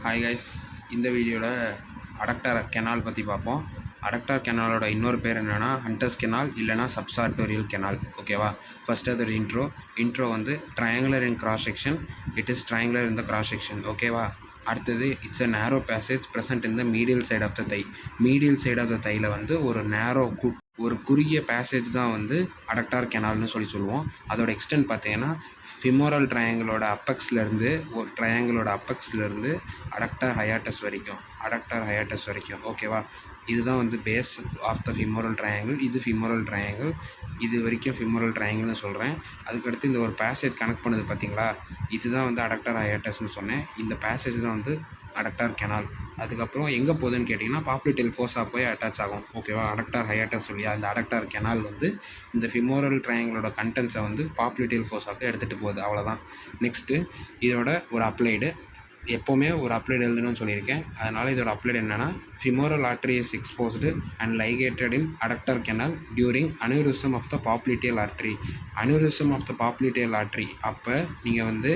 Hi guys, இந்த வீடியோவில் அடக்டார் canal பற்றி பார்ப்போம். அடக்டார் கெனாலோட இன்னொரு பேர் என்னென்னா ஹண்டர்ஸ் கெனால் இல்லைனா சப்சார்டோரியல் கெனால். ஓகேவா? ஃபஸ்ட்டு அது ஒரு இன்ட்ரோ வந்து triangular in cross section. It is triangular in the cross section. ஓகேவா? அடுத்தது it's a narrow passage present in the medial side of the thigh. Medial side of the தையில் வந்து ஒரு குறுகிய பேசேஜ் தான் வந்து அடக்டார் கெனால்னு சொல்லுவோம். அதோட எக்ஸ்டென்ட் பார்த்தீங்கன்னா ஃபிமோரல் ட்ரையாங்கிளோட அப்பெக்ஸ்லேருந்து அடக்டார் ஹயாட்டஸ் வரைக்கும். ஓகேவா? இதுதான் வந்து base of the femoral triangle. இது வரைக்கும் ஃபிமோரல் ட்ரையாங்கிள்னு சொல்கிறேன். அதுக்கடுத்து இந்த ஒரு பேசேஜ் கனெக்ட் பண்ணுது பார்த்தீங்களா, இதுதான் வந்து அடக்டார் ஹயாட்டஸ்னு சொன்னேன். இந்த பேசேஜ் தான் வந்து அடக்டார் கெனால். அதுக்கப்புறம் எங்கே போகுதுன்னு கேட்டிங்கன்னா பாப்ளிட்டெல் ஃபோர்ஸாக போய் அட்டாச் ஆகும். ஓகேவா? அடக்டார் ஹயாட்டஸ் வழியாக இந்த அடக்டார் கெனால் வந்து இந்த ஃபிமோரல் ட்ரையாங்கிளோட கண்டென்ட்ஸை வந்து பாப்ளிட்டெல் ஃபோர்ஸாக எடுத்துகிட்டு போகுது. அவ்வளோதான். நெக்ஸ்ட்டு இதோட ஒரு அப்ளைடு. எப்போவுமே ஒரு அப்ளைடு எழுதணும்னு சொல்லியிருக்கேன். அதனால் இதோட அப்ளைடு என்னென்னா femoral artery is exposed and ligated in adductor canal during aneurysm of the popliteal artery. aneurysm of the popliteal artery அப்போ நீங்கள் வந்து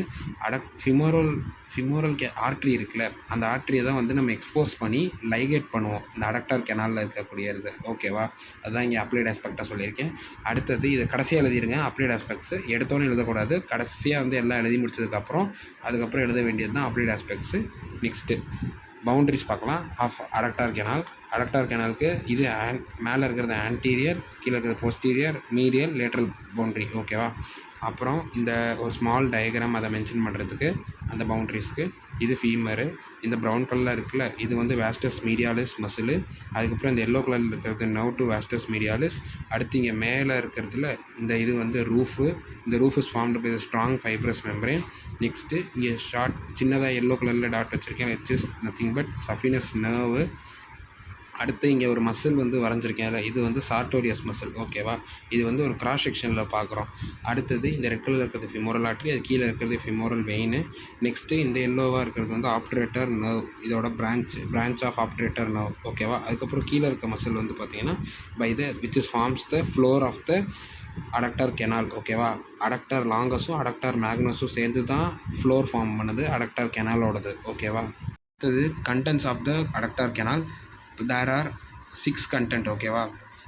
femoral ஆர்ட்ரி இருக்குல்ல, அந்த ஆர்ட்ரியை தான் வந்து நம்ம எக்ஸ்போஸ் பண்ணி லைகேட் பண்ணுவோம் இந்த அடக்டார் கெனாலில் இருக்கக்கூடியது. ஓகேவா? அதுதான் இங்கே அப்ளைட் ஆஸ்பெக்டாக சொல்லியிருக்கேன். அடுத்தது இது கடைசியாக எழுதிருங்க. அப்ளைட் ஆஸ்பெக்ட்ஸ் எடுத்தோன்னே எழுதக்கூடாது. கடைசியாக வந்து எல்லாம் எழுதி முடிச்சதுக்கப்புறம் அதுக்கப்புறம் எழுத வேண்டியது தான் அப்ளைட் ஆஸ்பெக்ட்ஸு. நெக்ஸ்ட்டு பவுண்ட்ரிஸ் பார்க்கலாம் ஆஃப் அடக்டார் கெனால். அடக்டார் கெனாலுக்கு இது மேலே இருக்கிறது ஆன்டீரியர், கீழே இருக்கிறது போஸ்டீரியர், மீடியல், லேட்ரல் பவுண்ட்ரி. ஓகேவா? அப்புறம் இந்த ஒரு ஸ்மால் டயக்ராம் அதை மென்ஷன் பண்ணுறதுக்கு அந்த பவுண்ட்ரிஸ்க்கு. இது ஃபீமரு. இந்த ப்ரௌன் கலரில் இருக்குல்ல, இது வந்து வாஸ்டஸ் மீடியாலிஸ் மசிலு. அதுக்கப்புறம் இந்த எல்லோ கலரில் இருக்கிறது நர்வ் டு வாஸ்டஸ் மீடியாலிஸ். அடுத்து இங்கே மேலே இருக்கிறதுல இந்த இது வந்து ரூஃபு. இந்த roof is formed by strong fibrous membrane. Next இங்கே சின்னதாக எல்லோ கலரில் டாட் வச்சுருக்கேன். It's is nothing but saphenous nerve. அடுத்து இங்கே ஒரு மசில் வந்து வரைஞ்சிருக்கேன். இது வந்து சார்டோரியஸ் மசில். ஓகேவா? இது வந்து ஒரு கிராஸ் செக்ஷனில் பார்க்குறோம். அடுத்தது இந்த ரெட் கலரில் இருக்கிறது ஃபிமோரல் ஆர்ட்ரி, அது கீழே இருக்கிறது ஃபிமோரல் வெயின். நெக்ஸ்ட்டு இந்த எல்லோவாக இருக்கிறது வந்து ஆப்டரேட்டர் நர்வ், இதோட பிரான்ச் ஆஃப் ஆப்டரேட்டர் நர்வ். ஓகேவா? அதுக்கப்புறம் கீழே இருக்க மசில் வந்து பார்த்திங்கன்னா by the which is forms the floor of the adductor canal. ஓகேவா? அடக்டார் லாங்கஸும் அடக்டார் மேக்னஸும் சேர்ந்து தான் ஃப்ளோர் ஃபார்ம் பண்ணுது அடக்டார் கெனாலோடது. ஓகேவா? அடுத்தது contents of the adductor canal. there are 6 content. ஓகேவா?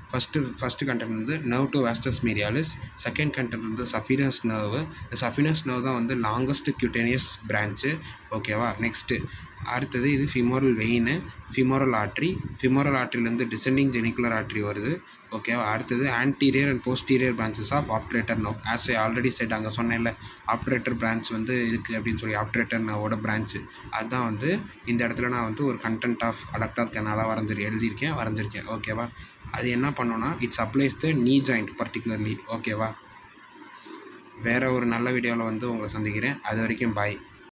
ஃபஸ்ட்டு கண்டென்ட் வந்து nerve to vastus medialis. Second content வந்து சஃபினஸ் நர்வு. இந்த சஃபினஸ் நர்வ் தான் வந்து லாங்கஸ்ட் கியூட்டேனியஸ் பிரான்ச்சு. ஓகேவா? நெக்ஸ்ட்டு அடுத்தது இது ஃபிமோரல் வெயின், ஃபிமோரல் ஆர்ட்ரிலேருந்து டிசெண்டிங் ஜெனிகுலர் ஆர்ட்ரி வருது. ஓகேவா? அடுத்தது anterior and posterior branches of obturator nerve. As I already said, அங்கே சொன்னேன்ல ஆப்டரேட்டர் பிரான்ச் வந்து இருக்குது அப்படின்னு சொல்லி, ஆப்டரேட்டர் நர்வோட பிரான்ச்சு. அதுதான் வந்து இந்த இடத்துல நான் வந்து ஒரு கண்டென்ட் ஆஃப் அடக்டார் கெனாலாக வரைஞ்சிருக்கேன். ஓகேவா? அது என்ன பண்ணோன்னா இட்ஸ் அப்ளைஸ் த நீ ஜாயிண்ட் பர்டிகுலர்லி. ஓகேவா? வேறு ஒரு நல்ல வீடியோவில் வந்து உங்களை சந்திக்கிறேன். அது வரைக்கும் பாய்.